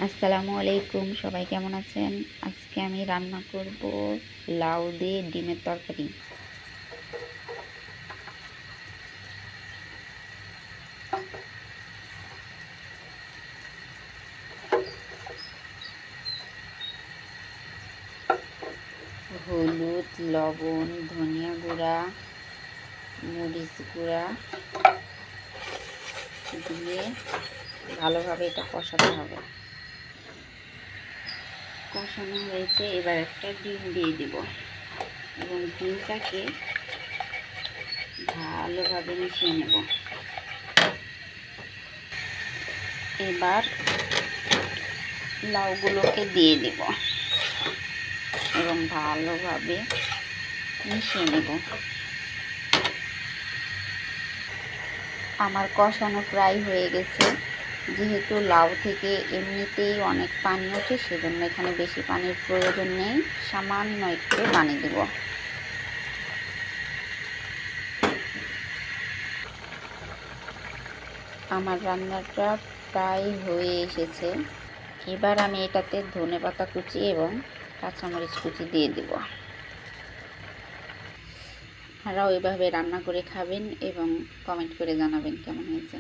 আসসালামু আলাইকুম, সবাই কেমন আছেন? আজকে আমি রান্না করব লাউ দিয়ে ডিমের তরকারি। হলুদ, লবণ, ধনিয়া গুঁড়া, মরিচ গুঁড়া দিয়ে ভালোভাবে এটা কষাতে হবে। কষানো হয়েছে, এবার একটা ডিম দিয়ে দিব এবং ডিমটাকে ভালোভাবে মিশিয়ে নেব। এবার লাউগুলোকে দিয়ে দেব এবং ভালোভাবে মিশিয়ে নেব। আমার কষানো প্রায় হয়ে গেছে। যেহেতু লাউ থেকে এমনিতেই অনেক পানি ওঠে, সেজন্য এখানে বেশি পানির প্রয়োজন নেই, সামান্য একটু পানি দেব। আমার রান্নাটা প্রায় হয়ে এসেছে। এবার আমি এটাতে ধনেপাতা কুচি এবং কাঁচামরিচ কুচি দিয়ে দেব। আপনারাও এভাবে রান্না করে খাবেন এবং কমেন্ট করে জানাবেন কেমন হয়েছে।